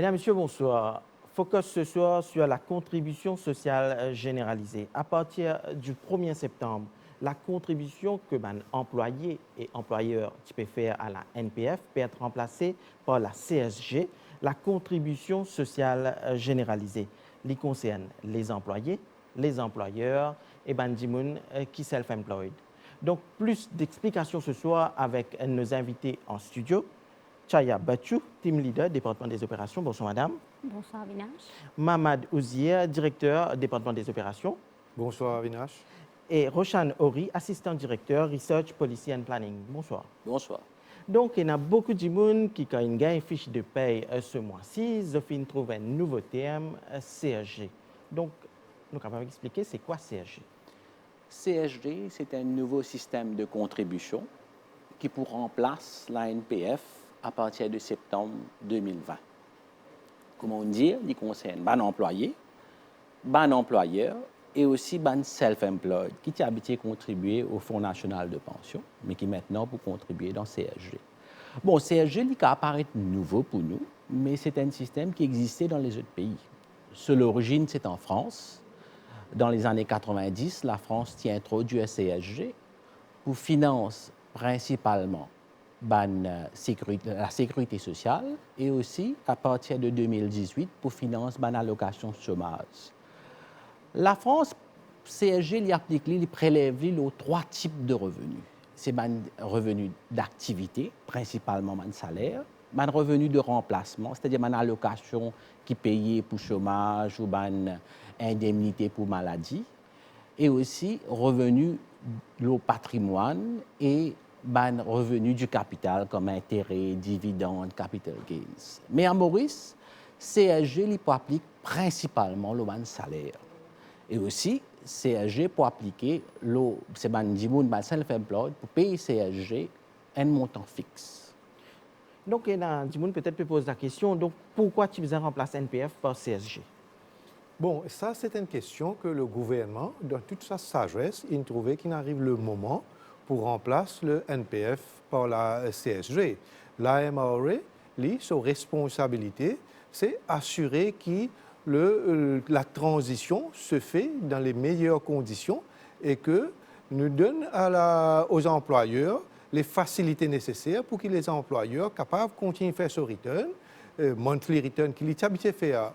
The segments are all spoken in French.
Mesdames, Messieurs, bonsoir. Focus ce soir sur la contribution sociale généralisée. À partir du 1er septembre, la contribution que employés et employeurs peuvent faire à la NPF peut être remplacée par la CSG, la contribution sociale généralisée. Elle concerne les employés, les employeurs et Bandimoun qui self-employed. Donc, plus d'explications ce soir avec nos invités en studio. Chaya Bachou, team leader, département des opérations. Bonsoir, madame. Bonsoir, Avinash. Mamad Ouzier, directeur, département des opérations. Bonsoir, Avinash. Et Roshan Ori, assistant directeur, research, policy and planning. Bonsoir. Bonsoir. Donc, il y a beaucoup de monde qui, quand ils gagnent une fiche de paye ce mois-ci, ils trouvent un nouveau terme, CSG. Donc, nous sommes capables d'expliquer c'est quoi CSG? CSG, c'est un nouveau système de contribution qui remplace la NPF à partir de septembre 2020. Comment dire, il concerne ban employé, ban employeur et aussi ban self-employed qui est habitué à contribuer au Fonds national de pension, mais qui maintenant pour contribuer dans CSG. Bon, CSG, il apparaît nouveau pour nous, mais c'est un système qui existait dans les autres pays. L'origine, c'est en France. Dans les années 90, la France a introduit un CSG pour financer principalement la sécurité sociale et aussi, à partir de 2018, pour financer l'allocation chômage. La France, CSG, il prélève les trois types de revenus. C'est les revenus d'activité, principalement le salaire, les revenus de remplacement, c'est-à-dire les allocations qui payent pour chômage ou les indemnités pour maladie, et aussi revenus du patrimoine et revenus du capital comme intérêts, dividendes, capital gains. Mais à Maurice, CSG applique principalement le salaire. Et aussi, CSG pour appliquer le self-employed pour payer CSG un montant fixe. Donc, il y a des gens peut-être peut poser la question, donc pourquoi tu veux remplacer NPF par CSG? Bon, ça, c'est une question que le gouvernement, dans toute sa sagesse, il trouvait qu'il arrive le moment pour remplacer le NPF par la CSG. La MRA, sa responsabilité, c'est assurer que la transition se fait dans les meilleures conditions et que nous donne aux employeurs les facilités nécessaires pour que les employeurs soient capables de continuer à faire ce return, monthly return qu'ils étaient habitués à faire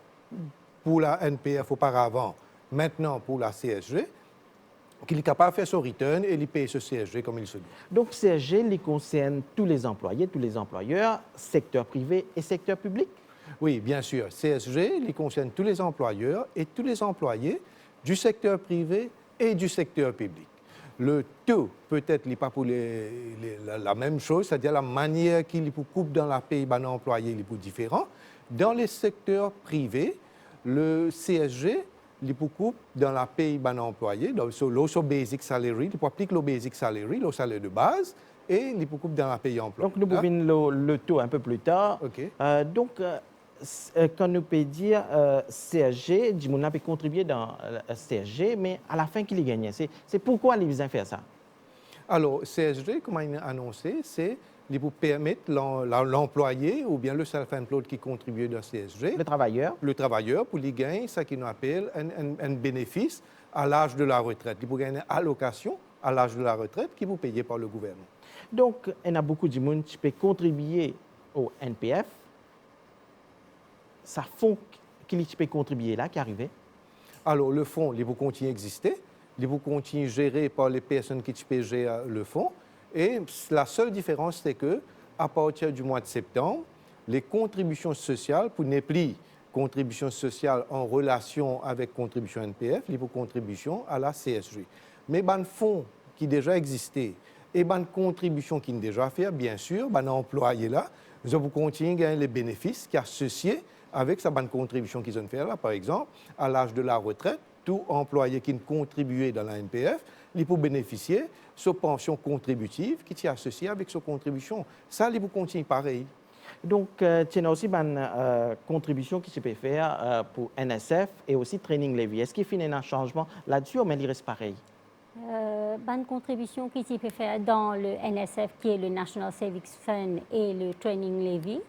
pour la NPF auparavant, maintenant pour la CSG, qu'il est capable de faire son return et il paye ce CSG comme il se doit. Donc, CSG, il concerne tous les employés, tous les employeurs, secteur privé et secteur public? Oui, bien sûr. CSG, il concerne tous les employeurs et tous les employés du secteur privé et du secteur public. Le taux, peut-être, n'est pas pour la même chose, c'est-à-dire la manière qu'il coupe dans la paye d'un employé est différent. Dans les secteurs privés, le CSG, il coupe dans la paye d'un employé, donc le basic salary, il applique le basic salary, le salaire de base, et il coupe dans la paye employé. Donc, nous pouvons le taux un peu plus tard. Okay. Quand nous peut dire CSG, on a pu contribuer dans CSG, mais à la fin, qu'il gagne. C'est pourquoi ils veulent faire ça? Alors, CSG, comme il a annoncé, c'est pour permettre l'employé ou bien le self-employed qui contribue dans CSG. Le travailleur, pour lui gagner ce qu'on appelle un bénéfice à l'âge de la retraite. Il peut gagner une allocation à l'âge de la retraite qui est payée par le gouvernement. Donc, il y a beaucoup de monde qui peut contribuer au NPF. Ça fonds qui peut contribuer là, qui arrive? Alors, le fonds, il peut continuer à exister. Il peut continuer à gérer par les personnes qui peuvent gérer le fonds. Et la seule différence, c'est qu'à partir du mois de septembre, les contributions sociales, pour ne plus contributions sociales en relation avec contribution NPF, les contributions à la CSG. Mais les fonds qui déjà existaient et les contributions qui ont déjà fait, bien sûr, les employés là, ils vont continuer à gagner les bénéfices qui sont associés avec sa bonne contribution qu'ils ont fait là. Par exemple, à l'âge de la retraite, tout employé qui contribuait dans la NPF, il peut bénéficier de sa pension contributive qui est associée avec sa contribution. Ça, il peut continuer pareil. Donc, il y a aussi une contribution qui se peut faire pour NSF et aussi Training Levy. Est-ce qu'il y a un changement là-dessus ou il reste pareil? Bonne contribution qui s'y peut faire dans le NSF, qui est le National Savings Fund, et le Training Levy.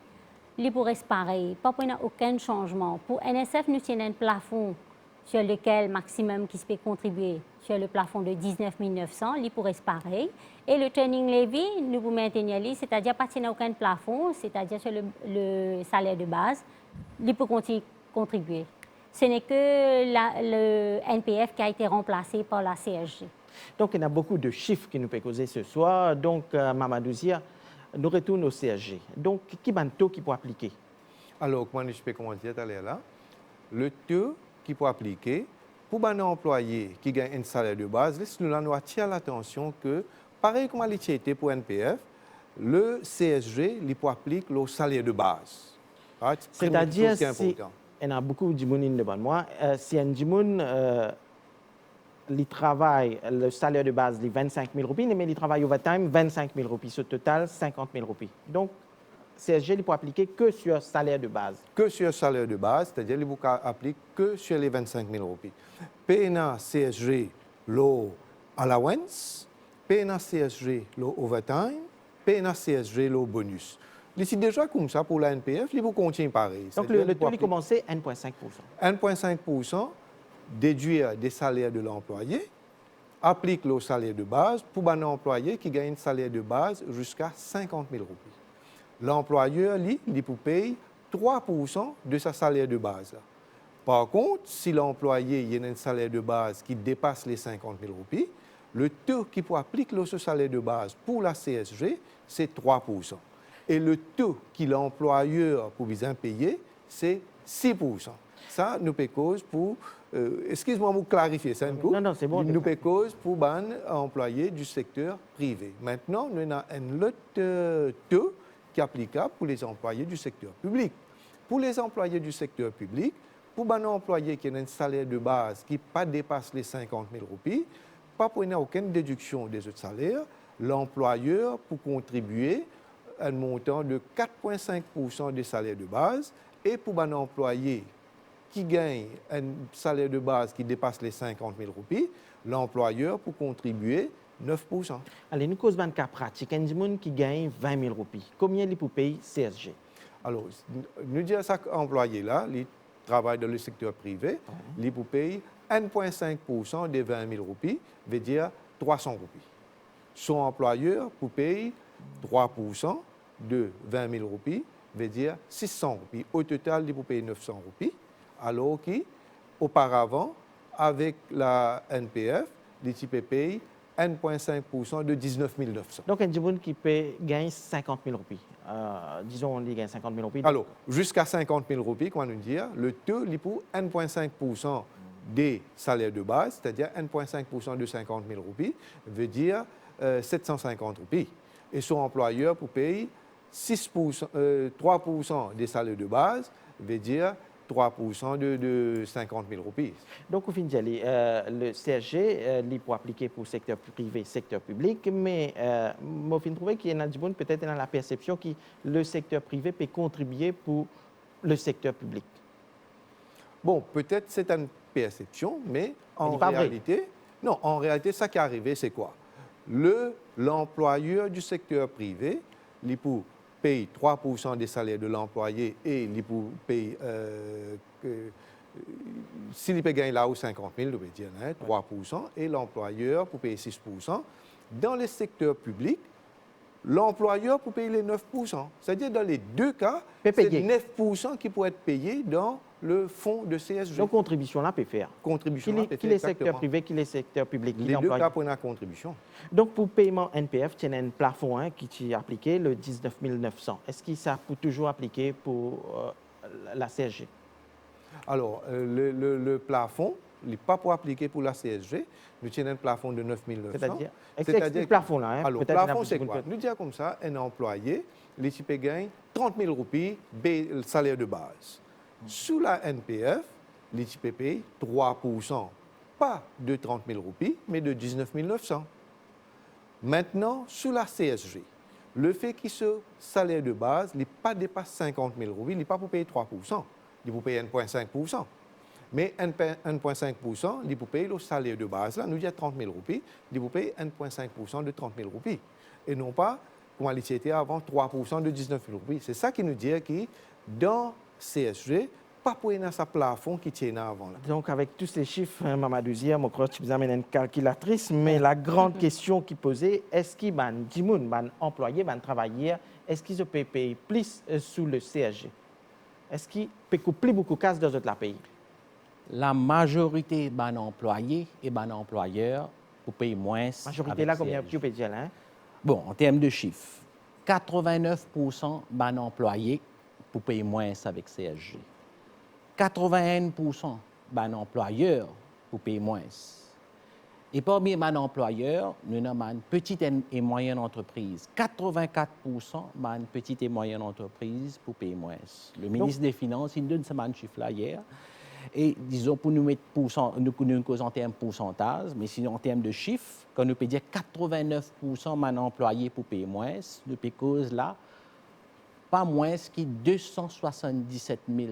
il pourrait rester pareil. Pas pour aucun changement. Pour NSF, nous avons un plafond sur lequel maximum qui se peut contribuer sur le plafond de 19 900, il pourrait rester pareil. Et le training levy, nous vous maintenir, c'est-à-dire pas à aucun plafond, c'est-à-dire sur le salaire de base, il peut continuer contribuer. Ce n'est que le NPF qui a été remplacé par la CSG. Donc, il y a beaucoup de chiffres qui nous peuvent causer ce soir. Donc, Mamadou Zia, nous retournons au CSG. Donc, qui est le taux qui peut appliquer? Alors, comment je peux commenter tout à l'heure là? Le taux qui peut appliquer pour un employé qui gagne un salaire de base, nous allons attirer l'attention que, pareil comme l'étiquette pour NPF, le CSG il peut appliquer le salaire de base. C'est-à-dire, si il y a beaucoup de gens devant moi, si un gens il travaille, le salaire de base est 25 000 roupies, mais il travaille overtime 25 000 roupies, au total 50 000 roupies. Donc, CSG il peut appliquer que sur le salaire de base. Que sur le salaire de base, c'est-à-dire qu'il peut appliquer que sur les 25 000 roupies. PNA CSG, le allowance, PNA CSG, le overtime, PNA CSG, le bonus. C'est déjà comme ça pour la NPF, il faut continuer pareil. Donc, le taux est commencé à 1,5%. 1,5% déduire des salaires de l'employé, applique le salaire de base pour un employé qui gagne un salaire de base jusqu'à 50 000 roupies. L'employeur, lui, il peut payer 3% de sa salaire de base. Par contre, si l'employé a un salaire de base qui dépasse les 50 000 roupies, le taux qui peut appliquer ce salaire de base pour la CSG, c'est 3%. Et le taux que l'employeur peut bien payer, c'est 6%. Ça nous peut cause pour... excuse-moi de clarifier ça un peu. Non, c'est bon. Nous peut cause pour un employé du secteur privé. Maintenant, nous avons un autre taux qui est applicable pour les employés du secteur public. Pour les employés du secteur public, pour un employé qui a un salaire de base qui ne dépasse les 50 000 roupies, pas pour aucune déduction des autres salaires, l'employeur peut contribuer un montant de 4,5% des salaires de base. Et pour un employé qui gagne un salaire de base qui dépasse les 50 000 roupies, l'employeur peut contribuer 9%. Allez, nous causons un cas pratique. Un gens qui gagne 20 000 roupies, combien il peut payer CSG? Alors, nous disons à cet employé-là, il travaille dans le secteur privé, il peut payer 1,5% des 20 000 roupies, veut dire 300 roupies. Son employeur peut payer 3% de 20 000 roupies, veut dire 600 roupies. Au total, il peut payer 900 roupies, alors qu'auparavant, avec la NPF, il peut payer 1,5% de 19 900. Donc, un gens qui peut gagner 50 000 roupies. Disons, il gagne 50 000 roupies. Alors, jusqu'à 50 000 roupies, comment nous dire, le taux est pour 1,5% des salaires de base, c'est-à-dire 1,5% de 50 000 roupies, veut dire 750 roupies. Et son employeur pour payer 3% des salaires de base, veut dire 3% de 50 000 roupies. Donc, au final, le CSG, il peut appliquer pour le secteur privé, secteur public, mais je trouve qu'il y a des gens peut-être dans la perception que le secteur privé peut contribuer pour le secteur public. Bon, peut-être c'est une perception, mais en réalité, non, en réalité, ça qui est arrivé, c'est quoi? L'employeur du secteur privé, il peut paye 3% des salaires de l'employé et il peut payer, s'il peut gagner là-haut 50 000, il peut dire 3%, et l'employeur peut payer 6%. Dans le secteur public, l'employeur peut payer les 9%. C'est-à-dire dans les deux cas, c'est 9% qui peut être payé dans le fonds de CSG. Donc, contribution là peut faire. Contribution là peut faire. Qui est secteur privé, qui est secteur public. Les deux cas pour une contribution. Donc, pour paiement NPF, il y a un plafond qui est appliqué, le 19 900. Est-ce que ça peut toujours appliquer pour la CSG? Alors, le plafond, il n'est pas pour appliquer pour la CSG. Nous tenons un plafond de 9 900. C'est-à-dire le plafond là. Alors, le plafond, c'est quoi? Nous disons comme ça, un employé, il peut gagner 30 000 roupies, le salaire de base. Sous la NPF, l'ITP paye 3%, pas de 30 000 roupies, mais de 19 900. Maintenant, sous la CSG, le fait que ce salaire de base n'est pas dépasse 50 000 roupies, il n'est pas pour payer 3%, il peut payer 1,5%. Mais 1,5%, il peut payer le salaire de base, là, nous disons 30 000 roupies, il peut payer 1,5% de 30 000 roupies. Et non pas comment il était avant, 3% de 19 000 roupies. C'est ça qui nous dit que dans CSG, pas pour un plafond qui tient avant. Là. Donc, avec tous ces chiffres, Mamadou Zia, je crois que tu vous amènes une calculatrice, mais la grande question qui posait, est-ce qu'il y a des employés, des travailleurs, est-ce qu'ils peuvent payer plus sous le CSG? Est-ce qu'ils peuvent couper beaucoup de cases dans le pays? La majorité des employés et des employeurs pour payer moins. Majorité là, combien tu peux dire là? Hein? Bon, en termes de chiffres, 89% des employés pour payer moins avec CSG. 81% des employeurs pour payer moins. Et parmi les employeurs, nous avons une petite et moyenne entreprise. 84% des petites et moyennes entreprises pour payer moins. Le ministre des Finances, il donne ce chiffre-là hier. Et disons, pour nous mettre nous cause en termes de pourcentage, mais sinon en termes de chiffres, quand nous peut dire 89% des employés pour payer moins, nous peut cause là pas moins que 277 000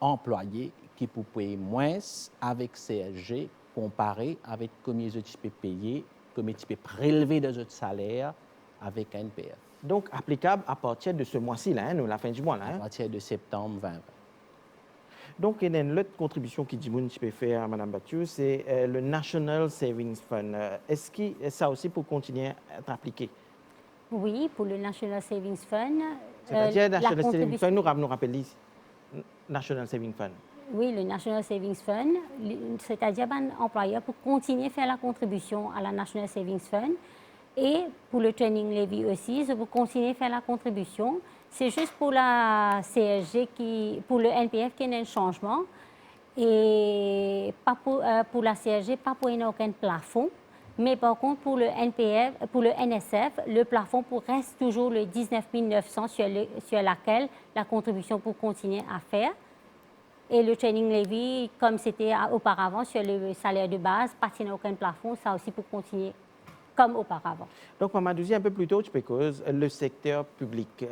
employés qui peuvent payer moins avec CSG comparé avec combien ils peuvent payer, combien ils peuvent prélever de notre salaire avec NPF. Donc, applicable à partir de ce mois-ci, là, nous, la fin du mois. Là, hein? À partir de septembre 2020. Donc, il y a une autre contribution qui peut faire, Mme Bathieu, c'est le National Savings Fund. Est-ce que ça aussi peut continuer à être appliqué? Oui, pour le National Savings Fund. C'est-à-dire, National Savings Fund, nous rappelons National Savings Fund. Oui, le National Savings Fund, c'est-à-dire un employeur pour continuer à faire la contribution à la National Savings Fund. Et pour le training levy aussi, vous continuez à faire la contribution. C'est juste pour la CSG, pour le NPF qu'il y a un changement. Et pas pour la CSG, pas pour aucun plafond. Mais par contre, pour le NPF, pour le NSF, le plafond reste toujours le 19 900 sur laquelle la contribution pour continuer à faire. Et le training levy, comme c'était auparavant sur le salaire de base, pas de aucun plafond, ça aussi pour continuer comme auparavant. Donc, Mamadou, un peu plus tôt, tu peux cause le secteur public.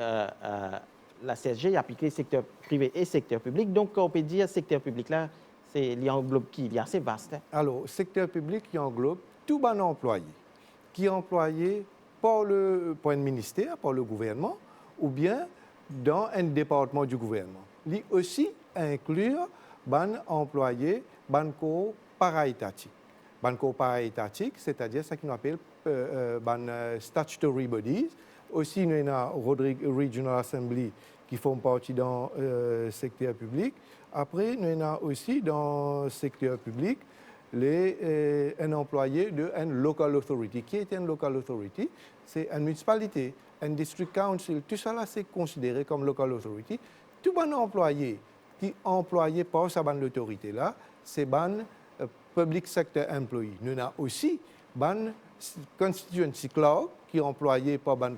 La CSG est appliquée secteur privé et secteur public. Donc, on peut dire secteur public, là, il englobe qui? Il est assez vaste. Hein? Alors, secteur public, il englobe tout bon employé qui est employé par un ministère, par le gouvernement, ou bien dans un département du gouvernement. Il aussi inclure ban employés, ban corps para-étatique. Ban corps para-étatique, c'est-à-dire ce qu'on appelle ban statutory bodies. Aussi, nous avons Regional Assembly qui font partie dans le secteur public. Après, nous avons aussi dans le secteur public un employé d'une local authority. Qui est une local authority? C'est une municipalité, un district council. Tout ça, c'est considéré comme local authority. Tout bon employé qui est employé par cette autorité-là, c'est un public sector employee. Nous avons aussi un constituency clerk qui est employé par un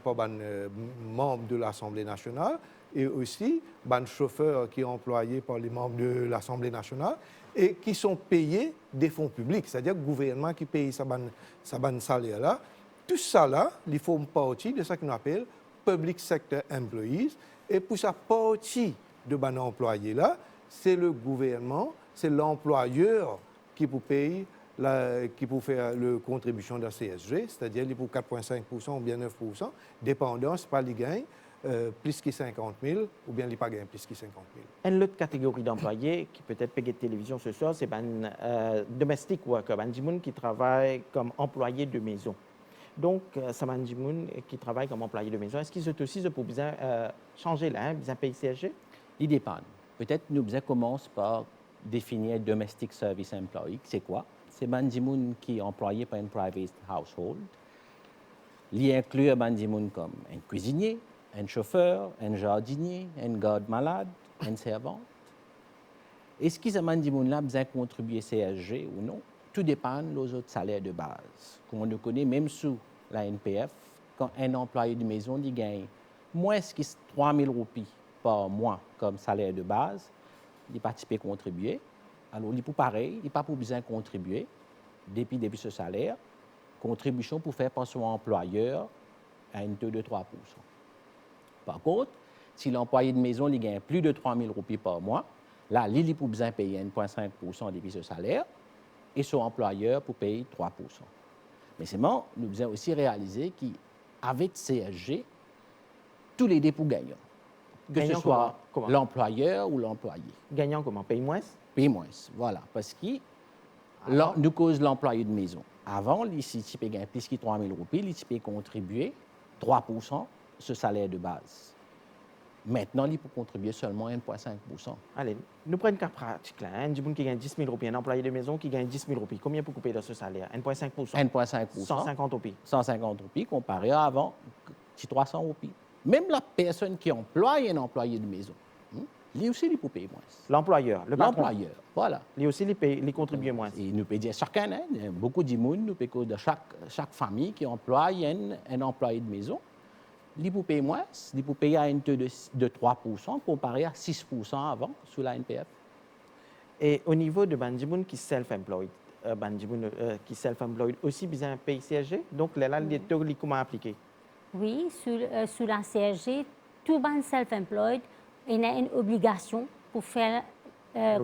membre de l'Assemblée nationale et aussi un chauffeur qui est employé par les membres de l'Assemblée nationale et qui sont payés des fonds publics, c'est-à-dire le gouvernement qui paye sa salaire-là. Tout ça, là, il faut partie de ce qu'on appelle public sector employees. Et pour sa partie de ban employé-là, c'est le gouvernement, c'est l'employeur qui peut payer, qui peut faire la contribution de la CSG, c'est-à-dire pour 4,5% ou bien 9%, dépendant, c'est pas les gains, plus que 50 000 ou bien les pas gains plus que 50 000. Une autre catégorie d'employés qui peut-être paye de télévision ce soir, c'est un domestic worker, un gens qui travaille comme employé de maison. Donc, ça m'a dit qui travaille comme employé de maison. Est-ce qu'ils ont aussi pour bien changer là, bien payer CSG? Il dépend. Peut-être nous commençons par définir domestic service employee. C'est quoi? C'est un gens qui est employé par une private household. Il inclut un gens comme un cuisinier, un chauffeur, un jardinier, un garde-malade, un servant. Est-ce qu'ils ont besoin de contribuer CSG ou non? Tout dépend des autres salaires de base. Comme on le connaît, même sous la NPF, quand un employé de maison gagne moins que 3 000 roupies par mois comme salaire de base, il pas typé contribuer. Alors, il n'est pas pareil, il n'a pas besoin de contribuer depuis ce salaire. Contribution pour faire par son employeur à un taux de 3%. Par contre, si l'employé de maison gagne plus de 3 000 roupies par mois, là, il n'a pas besoin de payer 1,5% depuis ce salaire et son employeur pour payer 3%. Mais seulement, nous devons aussi réaliser qu'avec CSG, tous les deux pour gagnants. Que Gagnant ce soit comment? l'employeur ou l'employé. Gagnant comment? Paye moins? Paye moins, voilà. Parce que nous cause l'employé de maison. Avant, ici, tu peux gagner plus que 3 000 roupies, tu peux contribuer 3% ce salaire de base. Maintenant, il peut contribuer seulement 1,5%. Allez, nous prenons un cas pratique. Là, hein. Un qui gagne 10 000 roupies, un employé de maison qui gagne 10 000 roupies. Combien pour couper de ce salaire? 1,5%. 1,5%. 150 roupies. 150 roupies comparé à avant, c'est 300 roupies. Même la personne qui emploie un employé de maison, lui aussi, il peut payer moins. L'employeur, le patron. L'employeur, voilà. Lui aussi, il contribue moins. Et nous pouvons dire chacun, hein, beaucoup de monde, nous pouvons de chaque famille qui emploie un employé de maison, il peut payer moins, il peut payer à un taux de 3% comparé à 6% avant sous la NPF. Et au niveau de Bandimoun qui self-employed, qui self-employed aussi besoin payer CSG, donc là, les taux, comment appliquer? Oui, sous la CSG, tout ban self-employed, il a une obligation pour faire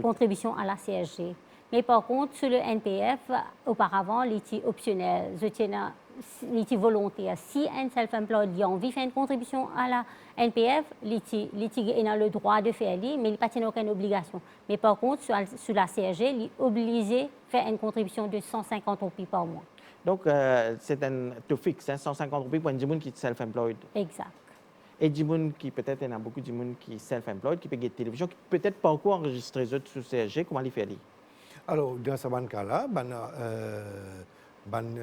contribution à la CSG. Mais par contre, sur le NPF, auparavant, il était optionnel, il était volontaire. Si un self-employed a envie de faire une contribution à la NPF, il a le droit de faire, mais il n'a pas aucune obligation. Mais par contre, sur la CSG, il est obligé de faire une contribution de 150 roupies par mois. Donc, c'est un taux fixe, hein, 150 roupies pour un Djimoun qui est self-employed. Exact. Et Djimoun qui, peut-être, il y en a beaucoup de Djimoun qui est self-employed, qui peut gagner télévision, qui peut-être pas encore enregistré sur CSG, comment il fait? Alors, dans ce cas-là,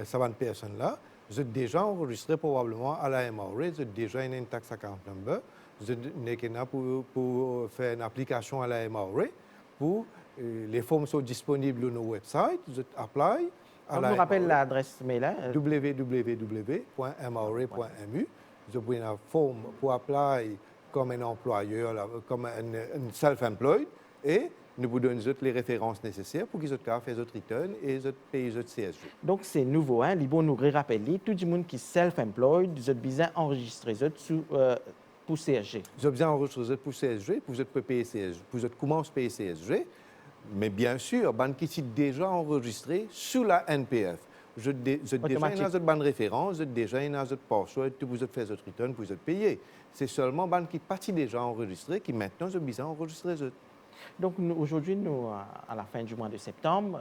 cette personne-là, vous êtes déjà enregistré probablement à la MRA, vous avez déjà une taxe account number, vous êtes là pour faire une application à la MRA, les formes sont disponibles sur nos websites, vous êtes apply. On nous rappelle l'adresse mail. Hein? www.mra.mu. Vous avez une forme pour apply comme un employeur, comme un self-employed, et nous vous donnons les références nécessaires pour qu'ils fassent votre return et payer votre CSG. Donc, c'est nouveau. Hein? Libo nous rappelle, tout le monde qui est self-employed, vous avez besoin d'enregistrer pour CSG. Vous avez besoin d'enregistrer pour CSG, vous êtes payer CSG, vous êtes commencé à payer CSG, mais bien sûr, qui sont déjà enregistré sous la NPF. Vous êtes déjà dans votre bonne référence, vous êtes déjà dans votre password, vous êtes fait votre return, vous êtes payé. C'est seulement qui sont déjà enregistré qui maintenant ont besoin d'enregistrer. Donc, aujourd'hui, nous, à la fin du mois de septembre,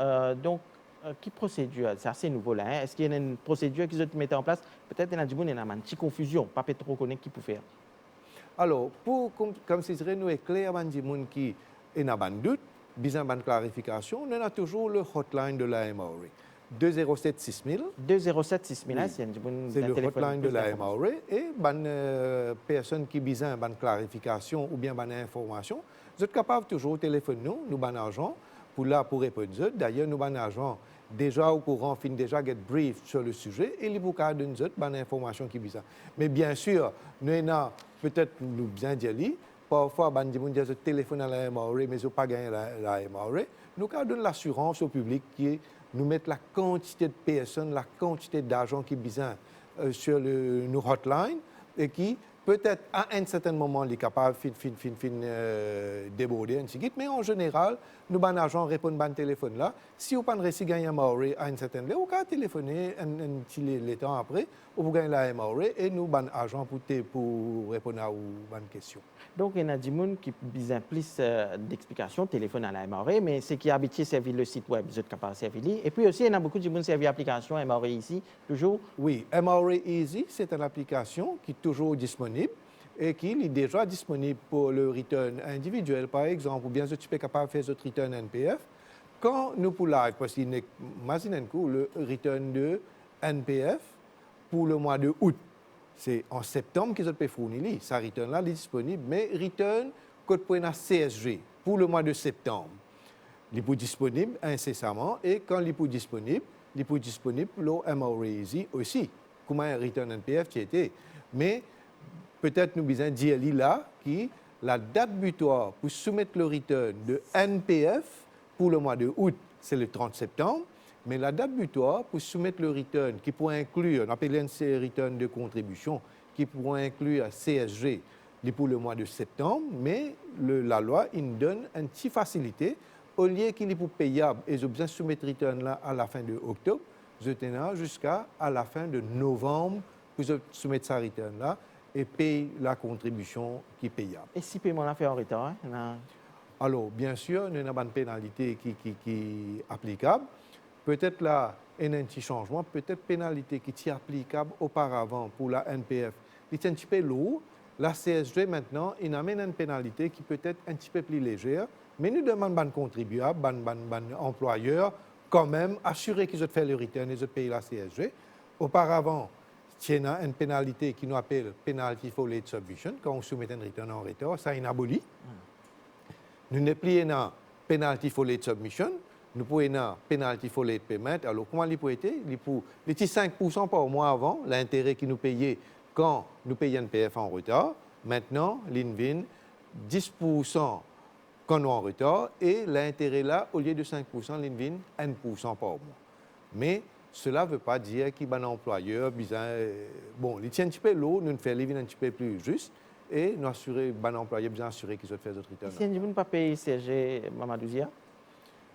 qui procédure? C'est assez nouveau là. Hein? Est-ce qu'il y a une procédure qu'ils ont mis en place? Peut-être qu'il y a une petite confusion, pas peut-être reconnaître qui peut faire. Alors, comme c'est vrai, nous est clair, qui est un doute, besoin de clarification, on a toujours le hotline de la MRA. 207 6000. 207 6000, oui. C'est le hotline de la MRA. Et les personnes qui ont besoin de clarification ou bien d'information, vous êtes capable toujours de téléphoner nous avons agent pour répondre. D'ailleurs, nous avons agent déjà au courant, fin déjà get brief sur le sujet et les bouquins de nous bonne information qui besoin. Mais bien sûr, nous avons peut-être nous bien dire parfois, nous téléphone à la MRA, mais nous pas gagné la MRA. Nous donnons l'assurance au public qui nous mettre la quantité de personnes, la quantité d'argent qui besoin sur nos hotlines et qui peut-être à un certain moment est capable de déborder ainsi de suite. Mais en général, nous avons l'argent répondre à téléphone là. Si vous n'avez pas réussi à gagner un MRA à un certain moment, vous pouvez téléphoner un petit temps après, vous gagnez la MRA et nous avons l'argent pour répondre à vos questions. Donc, il y a des gens qui ont besoin plus d'explications, téléphone à la MRA, mais c'est qui habitent servir le site web, vous êtes capable de servir. Et puis aussi, il y a beaucoup de gens qui servent l'application MRA ici, toujours. Oui, MRA Easy, c'est une application qui est toujours disponible et qui est déjà disponible pour le return individuel, par exemple, ou bien tu es capable de faire votre return NPF. Quand nous pour live, parce qu'il y a le return de NPF pour le mois de août. C'est en septembre qu'ils ont fourni. Ça return là est disponible, mais return code pour un CSG pour le mois de septembre. Il est disponible incessamment et quand il est disponible pour le MRA Easy aussi. Comment un return NPF qui était. Mais peut-être nous besoin dire là que la date butoir pour soumettre le return de NPF pour le mois de août, c'est le 30 septembre. Mais la date butoir pour soumettre le return, qui pourrait inclure, on appelle un return de contribution, qui pourrait inclure CSG pour le mois de septembre, mais la loi il donne une petite facilité. Au lieu qu'il est payable et je besoin de soumettre le return là à la fin de octobre, je tenais jusqu'à la fin de novembre pour soumettre sa return là. et paye la contribution qui est payable. Et si paiement a fait en retard, hein, Alors, bien sûr, il y a une pénalité qui est applicable. Peut-être là, il y a un petit changement, peut-être pénalité qui est applicable auparavant pour la NPF. C'est un petit peu lourd. La CSG, maintenant, il amène une pénalité qui peut être un petit peu plus légère, mais nous demandons aux contribuables, aux employeurs, quand même, assurer qu'ils ont fait le return et qu'ils ont payé la CSG. Auparavant, il y a une pénalité qui nous appelle Penalty for Late Submission, quand on soumet un return en retard, ça est aboli. Nous n'avons plus une penalty for late submission, nous pouvons une penalty for late payment. Alors, comment il peut être? Il était 5% par mois avant, l'intérêt qui nous payait quand nous payions un PF en retard. Maintenant, l'INVIN, 10% quand nous en retard, et l'intérêt là, au lieu de 5%, l'INVIN, 1% par mois. Mais cela ne veut pas dire qu'il y a un employeur, bon, il tient un petit peu l'eau, nous faisons l'INVIN un petit peu plus juste. Et nous assurer, bon employé bien assuré qu'ils ont fait d'autres returns. si on ne pas payer CSG, Mamadou Zia?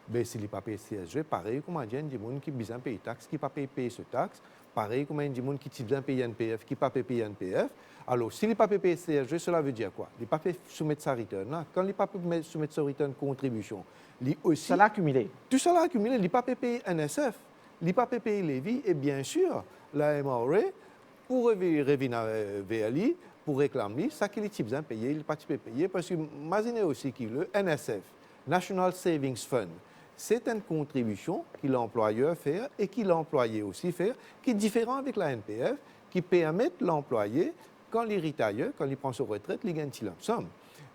Ben, s'il n'est pas payé CSG, pareil comme on dit, il y a des gens qui besoin payer taxe, qui ne pas payer ce taxe. Pareil comme il y a des gens qui besoin payer NPF, qui ne pas payer NPF. Alors, s'il n'est pas payé CSG, cela veut dire quoi? Il n'est pas fait soumettre sa return. Là. Quand il n'est pas fait soumettre sa return contribution, il aussi. Ça l'a accumulé. Tout ça l'a accumulé. Il n'est pas payé NSF, il n'est pas payé Lévis, et bien sûr, la MRA, pour revenir vers lui, pour réclamer, ça qu'il est besoin payer, il n'est pas payé, parce que imaginez aussi que le NSF, National Savings Fund, c'est une contribution que l'employeur fait et que l'employé aussi fait, qui est différent avec la NPF, qui permet l'employé, quand il retire, quand il prend sa retraite, il gagne une lump sum.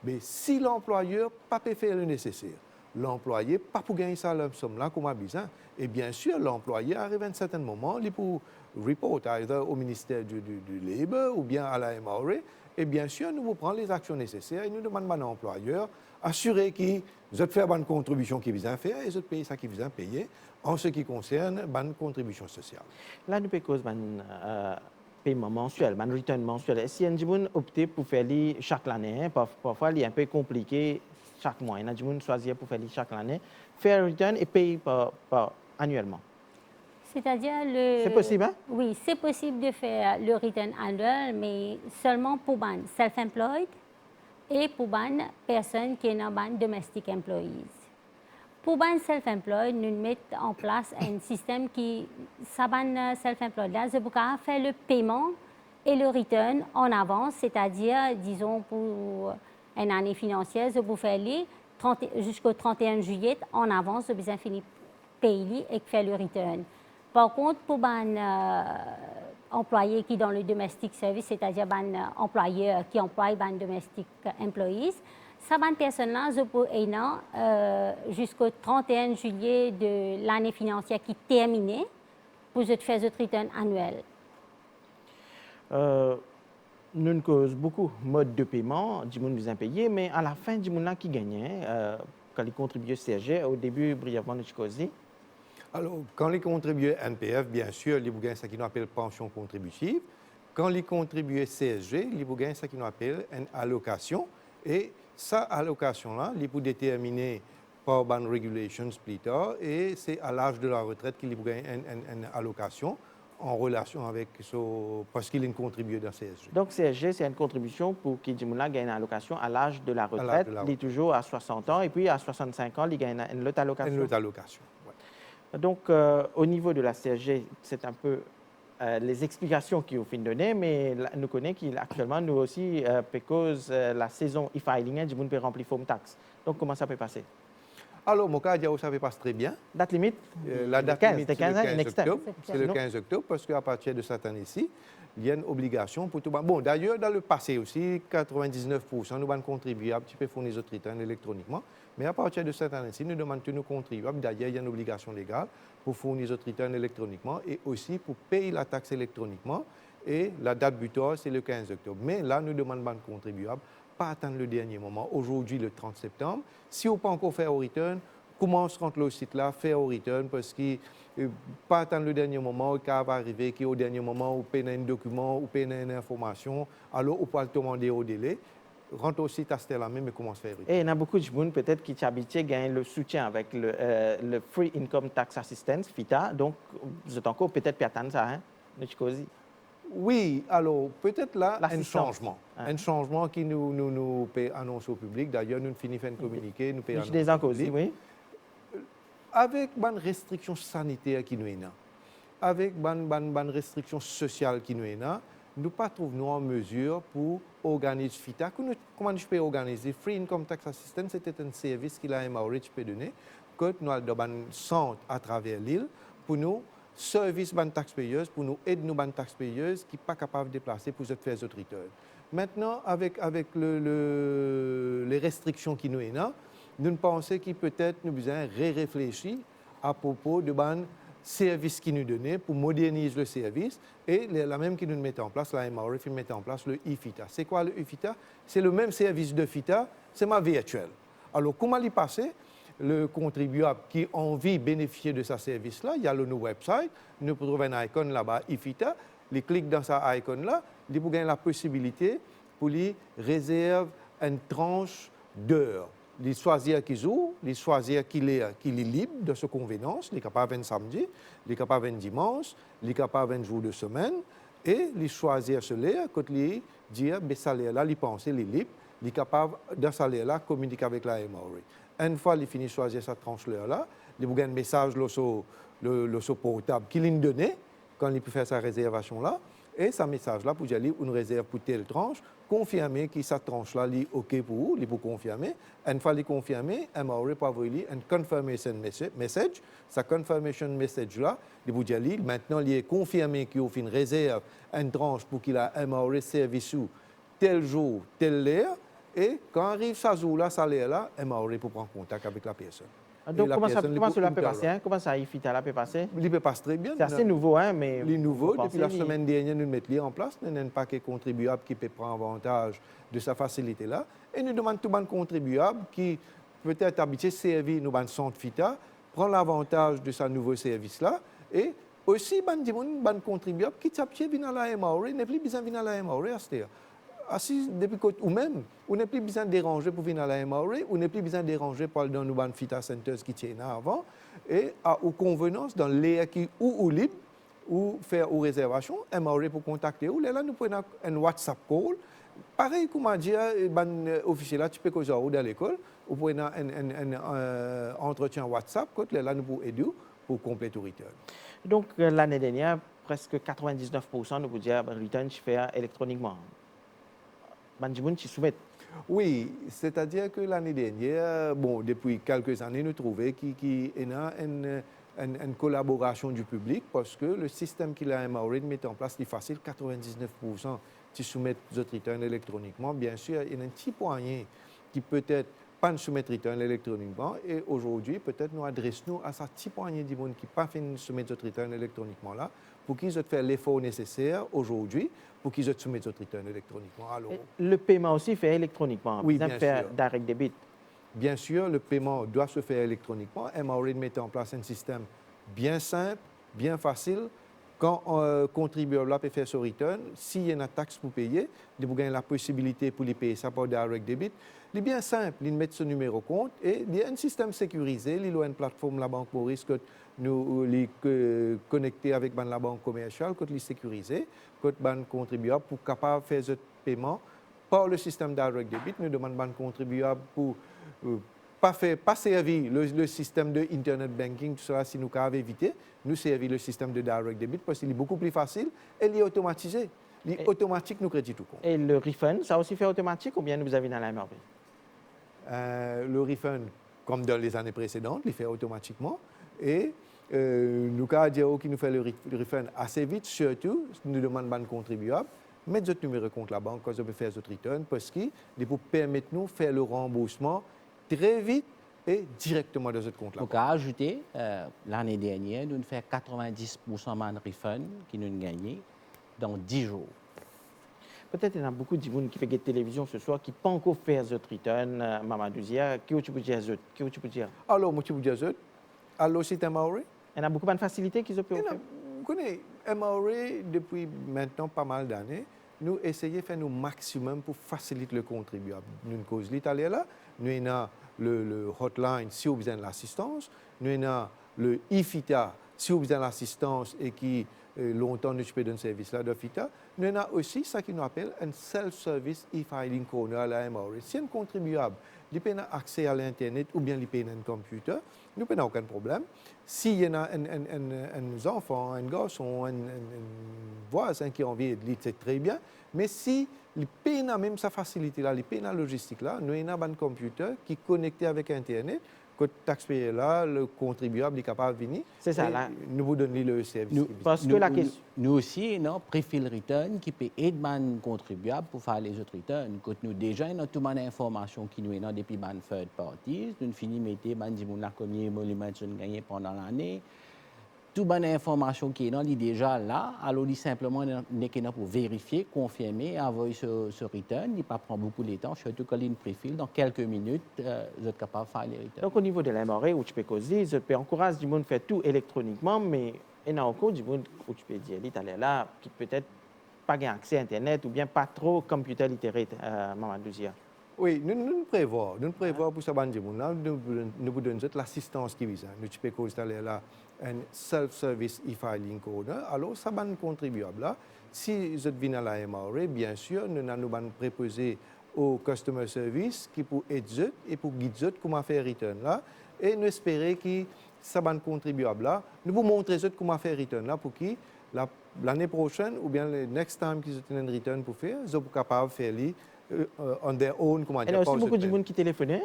Mais si l'employeur n'a pas fait le nécessaire, l'employé pas pour gagner sa lump sum là comme a besoin, et bien sûr, l'employé arrive à un certain moment, il peut report au ministère du Labour ou bien à la MRA, et bien sûr, nous vous prenons les actions nécessaires et nous demandons à l'employeur assurer qu'ils ont fait une contribution qu'ils visent à faire et ils ont payé ça qu'ils visent à payer en ce qui concerne une contribution sociale. Là, nous payons un paiement mensuel, un return mensuel. Si on opte pour faire chaque année, parfois il est un peu compliqué chaque mois. Il y a des gens qui choisissent pour faire chaque année, faire un return et payer annuellement. C'est-à-dire C'est possible, hein? Oui, c'est possible de faire le return annuel, mais seulement pour les self-employed et pour les personnes qui sont dans domestic employees. Pour les self-employed, nous mettons en place un système qui, ça self-employed là, je peux faire le paiement et le return en avance, c'est-à-dire, disons, pour une année financière, je peux faire jusqu'au 31 juillet en avance, je besoin finir payer et faire le return. Par contre, pour les employés qui sont dans le domestic service, c'est-à-dire les employeurs qui emploient les domestic employees, ces personnes-là, je peux jusqu'au 31 juillet de l'année financière qui est terminée pour faire le return annuel. Nous causons beaucoup de modes de paiement, du monde besoin payer, mais à la fin, du monde qui gagnait, quand ils contribuent au CSG, au début, brièvement, nous causons. Alors, quand les contribuables NPF, bien sûr, ils gagnent ce qu'on appelle pension contributive. Quand les contribuables CSG, ils gagnent ce qu'on appelle une allocation. Et cette allocation-là, ils peuvent déterminer par une regulation plus tard. Et c'est à l'âge de la retraite qu'ils gagnent une allocation en relation avec parce qu'il est contribué dans CSG. Donc, CSG, c'est une contribution pour que les gens gagnent une allocation à l'âge de la retraite. Il est toujours à 60 ans. Et puis, à 65 ans, ils gagnent une autre allocation. Une autre allocation. Donc, au niveau de la CSG, c'est un peu les explications qui ont données, mais nous connaissons qu'actuellement, nous aussi, parce la saison e-filing, du monde peut remplir forme taxe. Donc, comment ça peut passer? Alors, mon cas, ça passe très bien. Date limite? La date limite, c'est le 15 octobre. octobre. C'est le 15 octobre, parce qu'à partir de cette année-ci, il y a une obligation pour tout le monde. Bon, d'ailleurs, dans le passé aussi, 99%, nous avons contribué un petit peu fournir nos returns électroniquement. Mais à partir de cette année-ci, nous demandons tous nos contribuables. D'ailleurs, il y a une obligation légale pour fournir nos returns électroniquement et aussi pour payer la taxe électroniquement. Et la date butoir, c'est le 15 octobre. Mais là, nous demandons aux contribuables pas attendre le dernier moment. Aujourd'hui, le 30 septembre. Si on n'a pas encore fait au return, commence rentrer le site là, faire au return parce que pas attendre le dernier moment, quand va arriver, qu'au dernier moment, on paye un document, on paye une information, alors on peut le demander au délai. Rentre au site à ce là même et commence à faire. Et il y a beaucoup de gens peut-être qui habitués gagnent le soutien avec le Free Income Tax Assistance, FITA. Donc, vous êtes encore peut-être pas attendre ça, hein? Oui, alors peut-être là, un L'assistance. changement. Hein. Un changement qui nous peut annoncer au public. D'ailleurs, nous finissons de communiquer, nous peut Je annoncer des au encore aussi, public. oui. Avec les restrictions sanitaires qui nous sont, avec les restrictions sociales qui nous sont, nous ne trouvons pas en mesure pour organiser FITA. Comment je peux organiser? Free Income Tax Assistance, c'était un service que la MRH peut donner, que nous avons un centre à travers l'île pour nous service les taxpayeurs, pour nous aider les taxpayeurs qui ne sont pas capables de déplacer pour faire autres returns. Maintenant, avec les restrictions qui nous sont, nous pensons qu'il peut-être nous besoin réfléchir à propos de services qui nous donnent pour moderniser le service et la même qui nous met en place, la MRF met en place le e-FITA. C'est quoi le e-FITA? C'est le même service de FITA, c'est ma virtuel. Alors, comment y passer? Le contribuable qui a envie de bénéficier de ce service-là, il y a le nouveau website, nous trouvons un icône là-bas, e-FITA, il clique dans cette icône-là, il peut gagner la possibilité pour lui réserver une tranche d'heures. Il choisir qui joue, il choisir qu'il est libre de sa convenance, il est capable de samedi, il est capable de dimanche, il est capable de jour de semaine, et il choisir ce salaire, quand il dit, ce salaire-là, il pense, il est libre, il est capable de ce salaire-là communiquer avec la MRE. Une fois qu'il finit de choisir cette tranche-là, il vous a un message sur le portable qu'il lui donne quand il peut faire sa réservation-là. Et ce message-là, pour dire une réserve pour telle tranche, confirmer que cette tranche-là est OK pour vous, il peut confirmer. Une fois qu'il est confirmé, MRE peut avoir un confirmation message. Ce confirmation message-là, il vous dire maintenant il est confirmé qu'il a fait une réserve, une tranche pour qu'il a MRE service tel jour, telle heure. Et quand arrive ce jour-là, ça là, MRE peut prendre contact avec la personne. Donc, comment cela peut passer? Hein? Comment ça, e-FITA peut passer? Il peut passer très bien. C'est assez nouveau, hein, mais... Les nouveaux, depuis la semaine dernière, nous mettons en place. Nous avons un paquet contribuable qui peut prendre avantage de sa facilité-là. Et nous demandons tout le monde contribuable qui peut-être habitué à servir nos centres FITA, prendre l'avantage de ce nouveau service-là. Et aussi, les contribuables qui viennent à la MRE, n'est plus besoin de venir à la MRE à cette heure. Depuis ou même, on n'est plus besoin de déranger pour venir à la MRE, on n'est plus besoin de déranger pour aller dans nos FITA centers qui tiennent avant, et à aux convenances dans l'air qui ou libre, ou faire aux réservations, MRE pour contacter ou là nous prenons un WhatsApp call. Pareil comme a dit, officier là, tu peux causer dans l'école, ou prenons un entretien WhatsApp, là nous pouvons aider pour compléter le return. Donc l'année dernière, presque 99% nous vous dire return je fais électroniquement. Oui, c'est-à-dire que l'année dernière, depuis quelques années, nous trouvons qu'il y a une collaboration du public parce que le système qu'il a MRE met en place est facile, 99% qui soumettent les returns électroniquement. Bien sûr, il y a un petit point qui peut-être pas de soumettre return électroniquement et aujourd'hui, peut-être nous adressons à ce petit point de monde qui pas fait soumettre les return électroniquement là pour qu'ils aient fait l'effort nécessaire aujourd'hui pour qu'ils aient soumettre les return électroniquement. Alors, le paiement aussi fait électroniquement, oui, bien faire sûr. direct debit. Bien sûr, le paiement doit se faire électroniquement. MRE met en place un système bien simple, bien facile. Quand un contribuable peut faire son return, s'il y a une taxe pour payer, il vous gagnez la possibilité pour les payer ça par direct debit. Il est bien simple, il met son numéro de compte et il y a un système sécurisé. Il y a une plateforme la Banque Maurice que nous connecter avec la banque commerciale, que nous sécurisé, que le contribuable pour capable de faire ce paiement par le système direct debit. Nous demandons aux contribuables pour pas servir le système de Internet banking, tout cela, si nous avons évité, nous servir le système de direct debit parce qu'il est beaucoup plus facile et il est automatisé. Il est automatique, nous créditons tout compte. Et le refund, ça aussi fait automatique ou bien vous avez dans la MRV? Le refund, comme dans les années précédentes, il fait automatiquement. Et nous avons dit qu'il nous fait le refund assez vite, surtout, nous demandons aux contribuables mettre votre numéro de compte la banque quand vous faire votre return parce qu'il vous permet de nous faire le remboursement très vite et directement dans votre compte là. Pour ajouter, l'année dernière, nous avons fait 90% de refund qui nous avons gagné dans 10 jours. Peut-être qu'il y a beaucoup de gens qui font de télévision ce soir qui n'ont pas encore fait ce return, Mamadou Zia. Qu'est-ce que tu peux dire? Alors, moi, tu peux dire, alors, c'est MRE? Il y a beaucoup de facilités qu'ils peuvent faire. Vous connaissez, MRE, depuis maintenant pas mal d'années, nous essayons de faire le maximum pour faciliter le contribuable. Nous cause l'Italien là, nous avons le hotline si vous avez besoin de l'assistance, nous avons le e-FITA si vous avez besoin de l'assistance et qui longtemps nous peux donner service là de FITA, nous avons aussi ce qu'on appelle un self-service e-filing corner à la MRA. Si un contribuable il peut avoir accès à l'Internet ou bien il peut avoir un computer, nous n'avons aucun problème. S'il y a un enfant, un garçon, un voisin qui a envie de lire, c'est très bien. Mais si il peut avoir même sa facilité là, il peut avoir la logistique là, nous avons un computer qui est connecté avec Internet, que le taxpayer là, le contribuable est capable de venir. C'est ça, là. Nous vous donnons le service. Parce que la question... Nous aussi, non, préfil return qui peut aider les contribuables pour faire les autres returns. Quand nous déjà, nous avons toute l'information qui nous est depuis les third parties, nous finissons de mettre combien de monuments nous gagné pendant l'année. Toute l'information qui est là, déjà là. Alors, simplement, nous sommes pour vérifier, confirmer, envoyer ce return. Il ne pas prendre beaucoup de temps, surtout quand il y a une préfil. Dans quelques minutes, vous êtes capable de faire les returns. Donc, au niveau de l'MRA, où tu peux causer, je peux encourager du monde à faire tout électroniquement, mais il y a encore du monde où tu peux dire, là, qui peut-être pas gain accès à Internet ou bien pas trop computer littéraire, Mamadou Zia. Oui, nous prévoyons pour ça, nous vous donnons l'assistance qui vise. Nous pouvons installer là un self-service e-filing corner. Alors, ça va contribuable là. Si vous venez à la MRA, bien sûr, nous allons préposer au customer service qui peut aider et pour guider comment faire return là. Et nous espérons que ça va contribuable là. Nous vous montrer comment faire return là pour qui l'année prochaine ou bien le next time qu'ils ont un return pour faire, ils sont capables de faire on their own. Il y a aussi beaucoup de monde qui téléphonent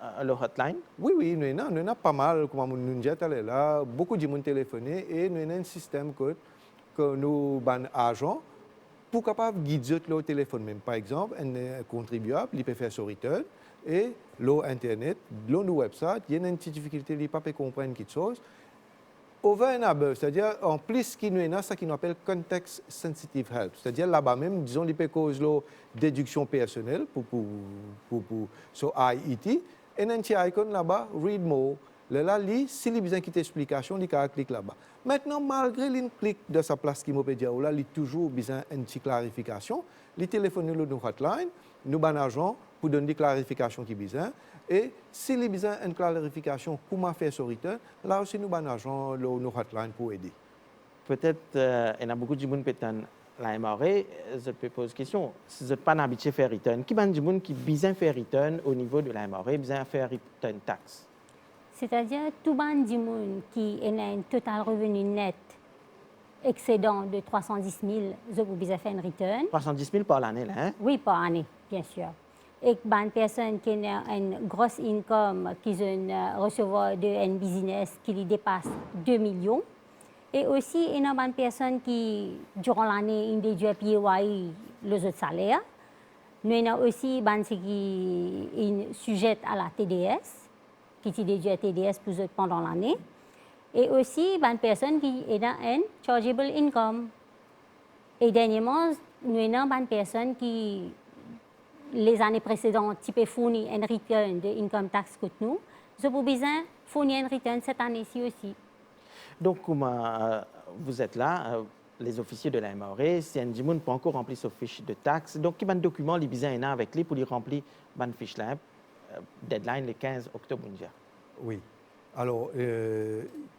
à leur hotline. Oui, nous avons pas mal, comme nous disons là, beaucoup de monde téléphoné et nous avons un système que nous avons agents pour capable guider le téléphone même. Par exemple, un contribuable, il peut faire son return et l'Internet, le website, il y a une petite difficulté, il ne peut pas comprendre quelque chose. Over and above, c'est-à-dire en plus qui nous a ce qu'on appelle context sensitive help, c'est-à-dire là-bas même, disons, il peut causer la déduction personnelle pour so IET, et un petit icône là-bas, read more. Là, si il a besoin d'explication, il clique là-bas. Maintenant, malgré une clic de sa place qui m'a dit, là, il a toujours besoin d'une petite clarification. Il téléphone nous hotline, nous avons un agent pour donner des clarifications qui besoin. Et s'il a besoin d'une clarification, comment faire ce return, là aussi nous avons un agent, nos hotline pour aider. Peut-être, il y a beaucoup de monde qui ont la MRA, je peux poser une question. Si vous n'êtes pas habitué à faire return, qui est de monde qui besoin faire return au niveau de la MRA, besoin faire return tax? C'est-à-dire, tout le monde qui a un total revenu net excédent de 310 000, je vous besoin faire un return. 310 000 par l'année, là, hein? Oui, par année, bien sûr. Et une personne qui a une grosse income, qui recevoir d'un business qui lui dépasse 2 millions. Et aussi, il y a une personne qui, durant l'année, a déjà payé les autres salaires. Nous avons aussi des qui sont sujettes à la TDS, qui ont déjà TDS pour eux pendant l'année. Et aussi, des personnes qui ont un chargeable income. Et dernièrement, nous avons des personnes qui, les années précédentes, ont fourni un return de income tax que nous. Nous avons besoin de fournir un return cette année-ci aussi. Donc, comme vous êtes là, les officiers de la MRA, si un monde peut encore remplir sa fiche de taxes, donc il y a un document qui besoin avec lui pour lui remplir une fiche là, deadline le 15 octobre. Oui. Alors,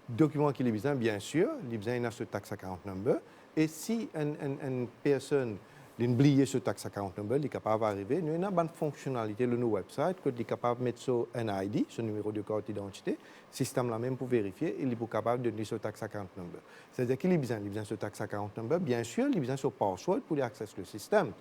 document qui est besoin, bien sûr, il besoin de ce tax account number. Et si une personne a oublié ce tax account number, il est capable d'arriver. Nous avons une bonne fonctionnalité sur nos websites, que il est capable de mettre son NID, son numéro de carte d'identité, système là même pour vérifier, il est capable de donner ce tax account number. C'est-à-dire qu'il a besoin de ce tax account number, bien sûr, il a besoin de son password pour accéder au système.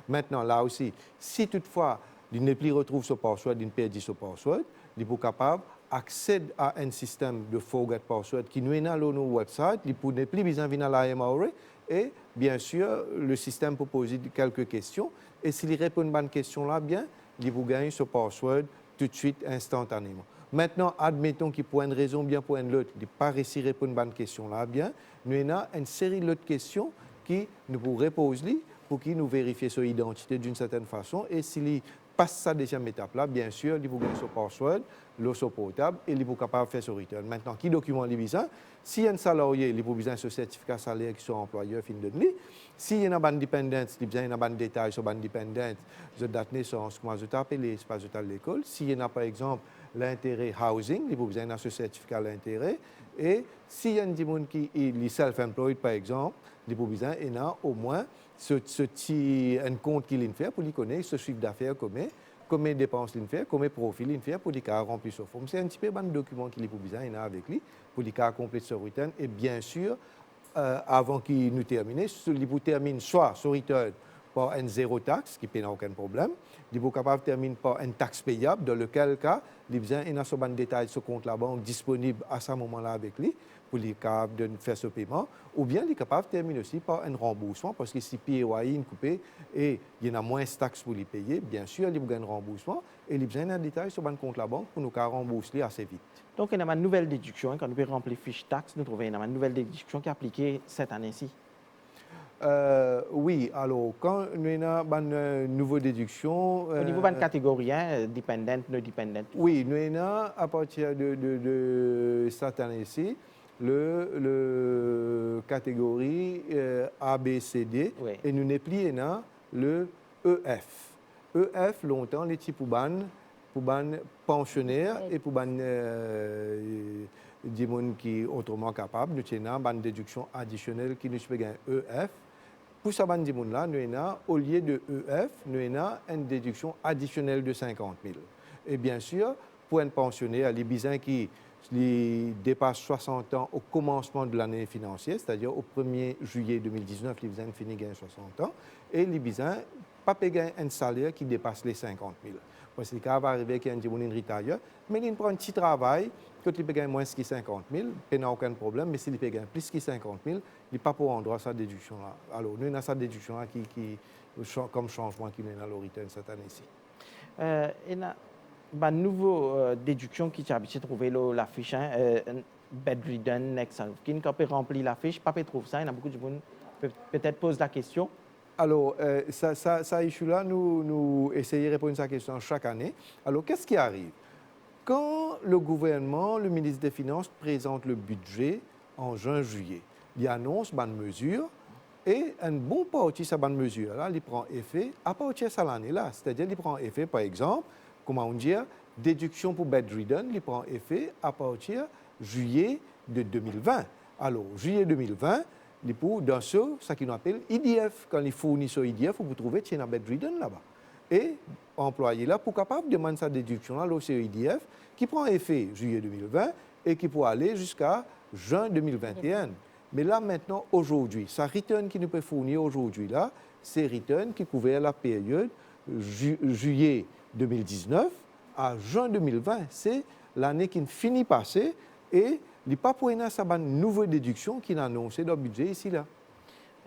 Maintenant, là aussi, si toutefois, il ne plus retrouve ce password, il perd ce password, il est capable accède à un système de forget password qui nous est dans nos websites, il ne plus besoin de venir à la MRA. Et bien sûr, le système peut poser quelques questions. Et s'il répond à une bonne question là, bien, il vous gagne ce password tout de suite, instantanément. Maintenant, admettons qu'il pour une raison, bien pour une autre, il n'a pas réussi à répondre à une bonne question là, bien, nous avons une série d'autres questions qui nous vous reposent pour qu'ils nous vérifient son identité d'une certaine façon. Et s'il passe sa deuxième étape là, bien sûr, il vous gagne son password, son portable, et il est capable de faire son return. Maintenant, qui document il besoin? Si y a un salarié, il a besoin de ce certificat salaire qui sont employeurs fin de lui. Si y a une dépendance, il a besoin d'un détail sur la dépendance, de date de naissance, comment je t'appelle, l'espace de l'école. Si y a par exemple l'intérêt housing, il a besoin de ce certificat d'intérêt. Et s'il y a des gens qui sont self-employed, par exemple, les besoin, il a au moins un compte qu'il fait pour lui connaître ce chiffre d'affaires combien de dépenses il fait, combien de profils il fait pour lui remplir ce forme. C'est un petit peu un document qu'il a besoin avec lui pour lui compléter ce return. Et bien sûr, avant qu'il nous termine, il termine soit ce return par un zéro taxe, qui n'a aucun problème. Il est capable de terminer par une taxe payable, dans lequel cas, il a un détail sur compte la banque disponible à ce moment-là avec lui, pour lui capable de faire ce paiement. Ou bien il est capable de terminer aussi par un remboursement, parce que si PAYE est coupé et il y en a moins de taxes pour lui payer, bien sûr, il a un remboursement et il a besoin d'un détail sur le compte la banque pour nous rembourser assez vite. Donc, il y a une nouvelle déduction. Quand nous pouvons remplir fiche taxe, nous trouvons une nouvelle déduction qui est appliquée cette année-ci. Oui, alors, quand nous avons une nouvelle déduction... Au niveau de la catégorie, dependent, no dependent. Oui, nous avons, à partir de cette année-ci, le catégorie A, B, C, D, Oui. et nous avons plié le EF. EF, longtemps, les types pour pensionnaires et pour des gens qui sont autrement capables, nous avons une déduction additionnelle qui nous fait un EF. Pour ces gens-là, nous avons, au lieu de EF, nous avons une déduction additionnelle de 50 000. Et bien sûr, pour un pensionnaire, les besoins qui dépassent 60 ans au commencement de l'année financière, c'est-à-dire au 1er juillet 2019, les besoins finissent à 60 ans, et les besoins pas payer un salaire qui dépasse les 50 000. Parce que quand va arriver qu'il y a un gens qui retire, mais il prend un petit travail, quand il paye moins que 50 000, il n'a aucun problème, mais s'il paye plus que 50 000, il n'est pas pour endroit sa déduction-là. Alors, nous avons cette déduction-là qui comme changement qui est dans le return cette année-ci. Il y a une nouvelle déduction qui est habituée de trouver la fiche, bedridden, next of kin. Quand on remplit la fiche, pas trouve ça. Il y a beaucoup de gens qui peut-être posent la question. Alors, ça issue-là, nous essayons de répondre à cette question chaque année. Alors, qu'est-ce qui arrive? Quand le gouvernement, le ministre des Finances, présente le budget en juin-juillet, il annonce une mesure et un bon parti de cette mesure-là, il prend effet à partir de cette année-là. C'est-à-dire, il prend effet, par exemple, comment on dit, déduction pour bedridden, il prend effet à partir de juillet de 2020. Alors, juillet 2020, dans ce qu'on appelle IDF. Quand les fournisseurs IDF, vous trouvez qu'il y a un bedridden là-bas. Et employé là, pour capable de demander sa déduction à l'OCE IDF, qui prend effet juillet 2020 et qui peut aller jusqu'à juin 2021. Mais là, maintenant, aujourd'hui, sa return qui nous peut fournir aujourd'hui, là, c'est return qui couvre la période juillet 2019 à juin 2020. C'est l'année qui finit passée et il n'y a pas pour une nouvelle déduction qui est annoncée dans le budget ici. Là.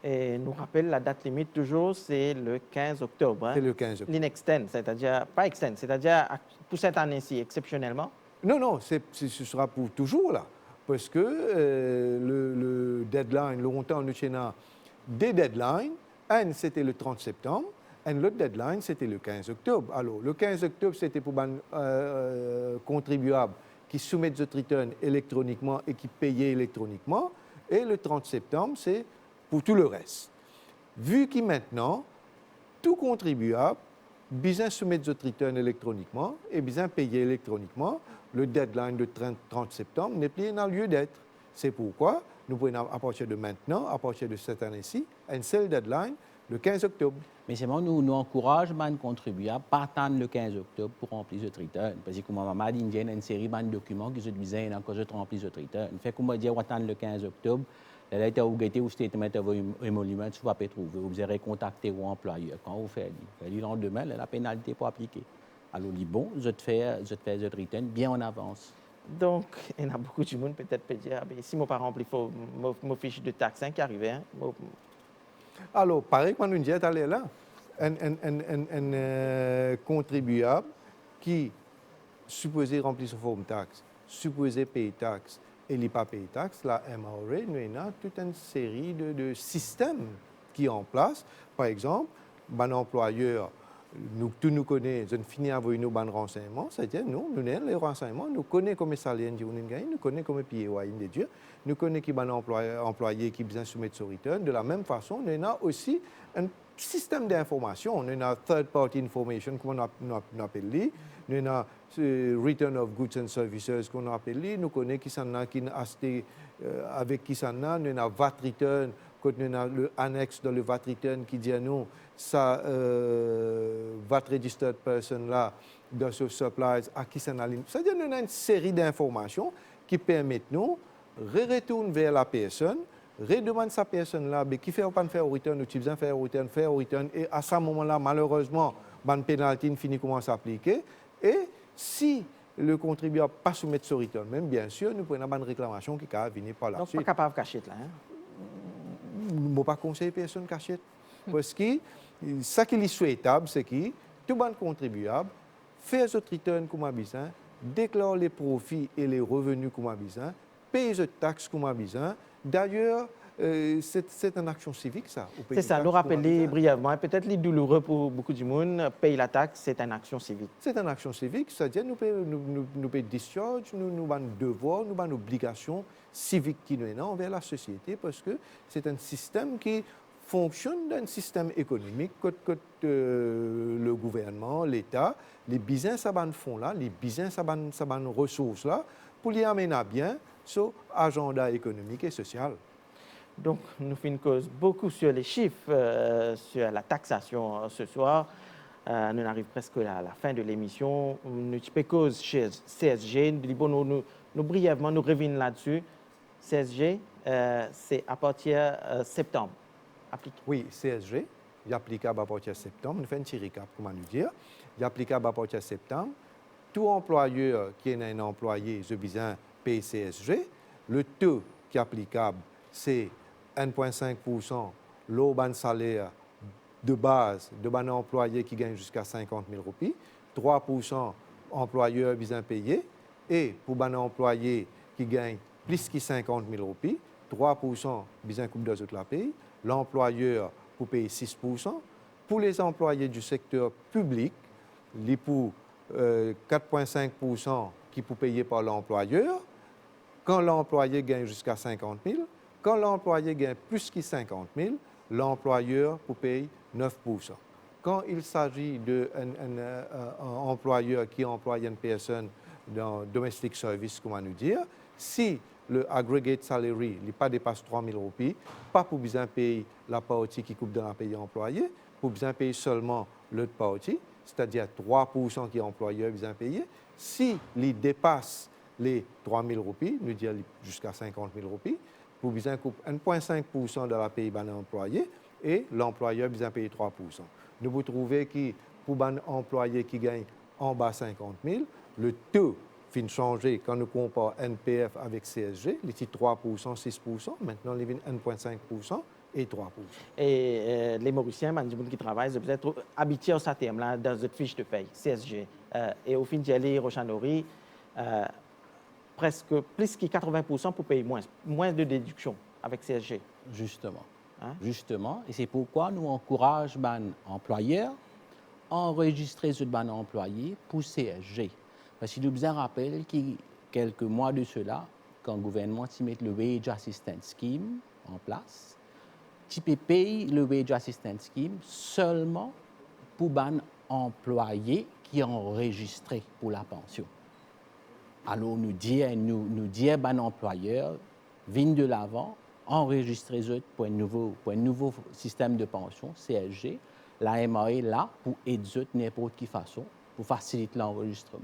Et nous rappelle la date limite toujours, c'est le 15 octobre. Hein? C'est le 15 octobre. L'inextend, c'est-à-dire, pas extend, c'est-à-dire pour cette année-ci, exceptionnellement. Non, ce sera pour toujours là. Parce que le deadline, longtemps, nous avons des deadlines. Un, c'était le 30 septembre. Et l'autre deadline, c'était le 15 octobre. Alors, le 15 octobre, c'était pour les contribuables qui soumettent ce return électroniquement et qui payaient électroniquement. Et le 30 septembre, c'est pour tout le reste. Vu que maintenant, tout contribuable, besoin soumettre ce return électroniquement et besoin payer électroniquement, le deadline de 30 septembre n'est plus dans lieu d'être. C'est pourquoi nous pouvons, à partir de maintenant, à partir de cette année-ci, un seul deadline, le 15 octobre. Mais c'est bon, nous encourageons les contribuables à attendre le 15 octobre pour remplir ce return. Parce que, comme maman dit, il y a une série de documents qui se disent quand je remplis ce return. Fait qu'on va dire attendre le 15 octobre, la lettre ou guetter ou statement of emolument, tu vas pas trouver. Vous allez contacter vos employeurs. Quand vous faites le lendemain, la pénalité pour appliquer. Alors, il bon, je te fais ce return bien en avance. Donc, il y a beaucoup de monde peut-être peut dire, si mon parent remplit mon fiche de taxe qui arrive, hein, Alors, pareil, quand nous disons aller là, un contribuable qui supposé remplir son forme taxe, supposé payer taxe et il n'a pas payé taxe, la MRA, nous avons toute une série de systèmes qui sont en place. Par exemple, un employeur, nous connaissons, nous finissons avec nos bons renseignements, c'est-à-dire nous avons les renseignements, nous connaissons comment salaire nous gagne, nous connaissons comment payer de Dieu, nous connaissons qui est employé qui besoin soumettre son return. De la même façon, nous avons aussi un système d'information, nous avons third party information, comme on appelle, nous avons Return of Goods and Services qu'on appelle, nous connaissons qui s'en a qui a acheté avec qui s'en a, nous avons VAT Return, quand nous avons le annexe dans le VAT Return qui dit à nous, ça VAT Registered Person là, dans ce supplies, à qui s'en a. C'est-à-dire nous avons une série d'informations qui permettent nous de retourner vers la personne, redemande sa personne là, qui fait pas faire return, ou qui besoin faire return, et à ce moment-là, malheureusement, une pénalité finit commence à s'appliquer. Et si le contribuable pas soumettre ce return, même bien sûr, nous prenons une réclamation qui va venir par la Donc, suite. pas capable de cacher là. Je ne pas conseiller personne cachette. Parce que ce qui est souhaitable, c'est que tout le monde contribuable fait ce return comme a besoin, déclare les profits et les revenus comme a besoin, paye les taxes comme a besoin. D'ailleurs, c'est une action civique, ça. C'est ça, nous rappeler brièvement. Peut-être les douloureux pour beaucoup de monde, payer la taxe, c'est une action civique. C'est une action civique, c'est-à-dire nous payons discharge, nous avons un devoir, nous avons une obligation civique qui nous est envers la société parce que c'est un système qui fonctionne d'un système économique que le gouvernement, l'État, les business à ban font là, les business à ban ressources là, pour les amener à bien sur l'agenda économique et social. Donc, nous faisons une cause beaucoup sur les chiffres, sur la taxation ce soir. Nous arrivons presque à la fin de l'émission. Nous avons cause chez CSG. Nous brièvement, nous revenons là-dessus. CSG, c'est à partir de septembre. Appliqué. Oui, CSG, il est applicable à partir de septembre. Nous faisons un petit récap, comment nous dire. Il est applicable à partir de septembre. Tout employeur qui est un employé, je besoin paye CSG. Le taux qui est applicable, c'est 1,5% le ban salaire de base de ban employé qui gagne jusqu'à 50 000 roupies, 3% employeur besoin payer, et pour ban employé qui gagne plus que 50 000 roupies, 3% besoin coupe deux autres la paye, l'employeur pour payer 6%. Pour les employés du secteur public, les pour 4,5% qui pour payer par l'employeur. Quand l'employé gagne jusqu'à 50 000, quand l'employé gagne plus que 50 000, l'employeur pour payer 9%. Quand il s'agit d'un employeur qui emploie une personne dans domestic service, comment nous dire, si le aggregate salary n'est pas dépasse 3 000 roupies, pas pour besoin payer la partie qui coupe dans la paye employé, pour besoin payer seulement l'autre partie, c'est-à-dire 3% qui est employeur besoin payer. Si il dépasse les 3 000 roupies, nous disons jusqu'à 50 000 roupies, pour besoin couper 1,5% de la paye ban employé et l'employeur besoin payer 3%. Nous vous trouvez que pour un employé qui gagne en bas 50 000, le taux fin changer quand nous comparons NPF avec CSG, il est 3%, 6%, maintenant il est 1,5% et 3%. Et les Mauriciens, les gens qui travaillent, vous êtes habitués à ce terme-là dans votre fiche de paye, CSG. Et au fin d'y aller, Rochanori, presque plus que 80% pour payer moins de déduction avec CSG. Justement. Hein? Justement. Et c'est pourquoi nous encourageons les employeurs à enregistrer ce ban employé pour CSG. Parce qu'il nous bien rappelle que quelques mois de cela, quand le gouvernement met le Wage Assistance Scheme en place, tu peux payer le Wage Assistance Scheme seulement pour les employés qui sont enregistrés pour la pension. Alors, nous disons à l'employeur, vigne de l'avant, enregistrez-le pour un nouveau système de pension, CSG. La MA est là pour aider n'importe quelle façon, pour faciliter l'enregistrement.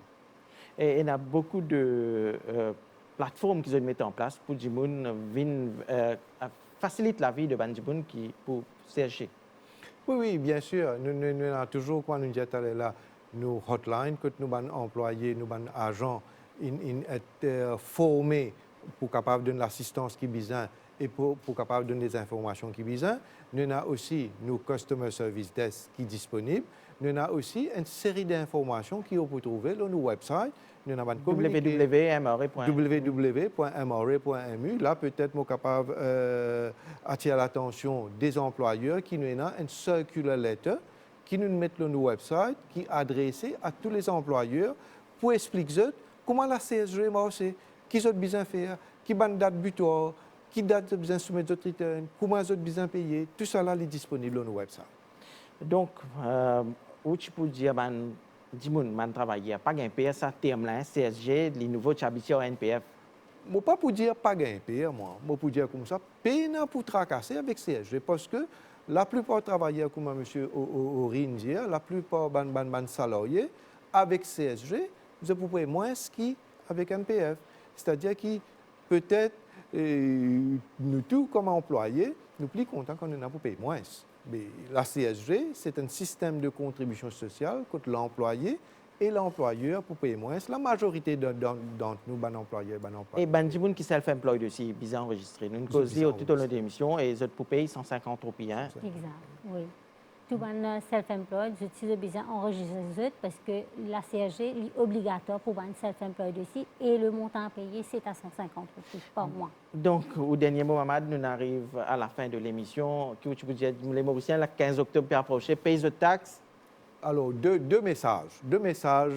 Et il y a beaucoup de plateformes qui se mettent en place pour faciliter la vie de Bandjiboun pour CSG. Oui, bien sûr. Nous avons toujours, quand nous disons là, nos hotlines, que nous avons employés, nous avons agents, ils sont formés pour capable de donner l'assistance qui besoin et pour capable de donner des informations qui besoin. Nous avons aussi nos Customer Service Desk qui sont disponibles. Nous avons aussi une série d'informations qui vous pouvez trouver sur nos websites. Nous avons www.mra.mu. Là, peut-être, nous sommes capables d'attirer l'attention des employeurs qui nous ont une circular letter qui nous met sur nos websites, qui est adressée à tous les employeurs pour expliquer comment la CSG marche, qui ont besoin de faire, qui ont une date butoir, qui date de besoin de soumettre votre return, comment ils ont besoin de payer. Tout ça là est disponible sur nos websites. Donc, où tu peux dire Dimoun, man travailler, pas un PS à terme là, CSG, les nouveaux chabitiers au NPF. Je ne pas pour dire pas gagner, moi. Je pour dire comme ça, peine pour tracasser avec CSG parce que la plupart des travailleurs, comme M. Orin dit, la plupart des salariés avec CSG, je pourrais moins qu'avec NPF. C'est-à-dire que peut-être nous tous comme employés, nous plus contents qu'on en a pour payer moins. Mais la CSG, c'est un système de contribution sociale contre l'employé et l'employeur pour payer moins. La majorité d'entre nous, ben employés, ben employés. Et ben Dimoun qui self-employed aussi, bien enregistré. Nous causons tout au long de l'émission et ils pour payer 150 roupies. Hein. Exact, oui. Tout le monde self-employed, je suis besoin d'enregistrer parce que la CSG est obligatoire pour les self-employed aussi et le montant payé, c'est à 150 roupies par mois. Donc, au dernier mot, Mamad, nous arrivons à la fin de l'émission. Que tu peux dire, les Mauriciens, le 15 octobre, puis approché, paye de taxes. Alors, deux messages. Deux messages,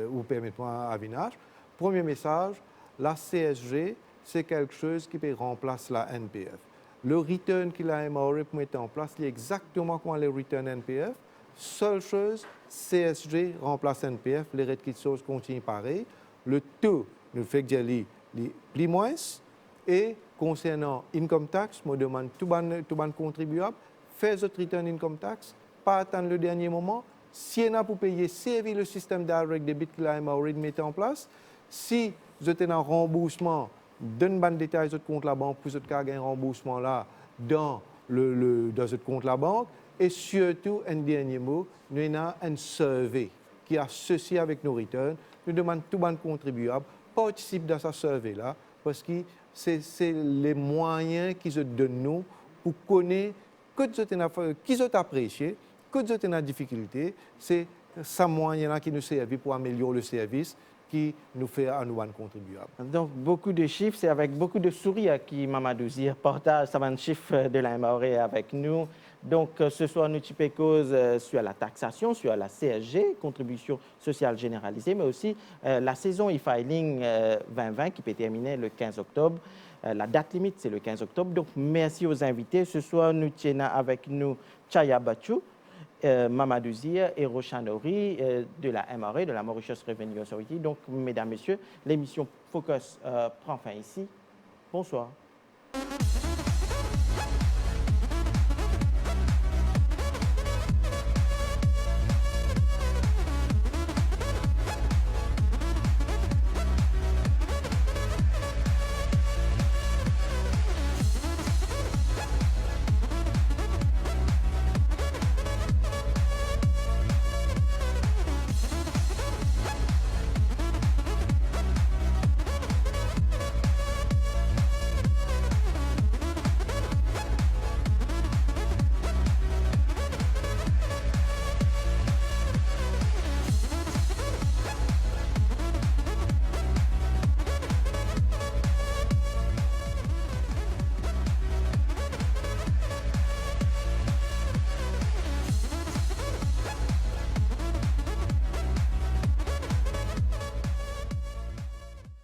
vous permettez-moi, Avinage. Premier message, la CSG, c'est quelque chose qui peut remplacer la NPF. Le return qu'il a MRE pour mettre en place, c'est exactement comme le return NPF. Seule chose, CSG remplace NPF, les règles qui sont continuent pareil. Le taux nous fait que les plus moins. Et concernant income tax, je demande tout le contribuable, faire votre return income tax, pas attendre le dernier moment. Si on a pour payer, servir le système direct debit que la MRE met en place. Si vous êtes en remboursement, donne un détail de votre compte la banque pour votre un remboursement là dans votre compte la banque. Et surtout, un dernier mot, nous avons un survey qui est associé avec nos returns. Nous demandons tout le monde contribuable participe dans ce survey-là parce que c'est les moyens qu'ils nous donnent pour connaître qui vous apprécié, que vous avez des difficultés. C'est ce moyen-là qui nous sert pour améliorer le service qui nous fait à nous contribuables. Donc, beaucoup de chiffres, c'est avec beaucoup de sourires qui Mamadou Zir partage un chiffre de la MRE avec nous. Donc, ce soir, nous avons cause sur la taxation, sur la CSG, contribution sociale généralisée, mais aussi la saison e-filing 2020 qui peut terminer le 15 octobre. La date limite, c'est le 15 octobre. Donc, merci aux invités. Ce soir, nous tenons avec nous Chaya Bachou, Mamadou Zir et Roshan Ori de la MRE, de la Mauritius Revenue Authority. Donc, mesdames, messieurs, l'émission Focus prend fin ici. Bonsoir.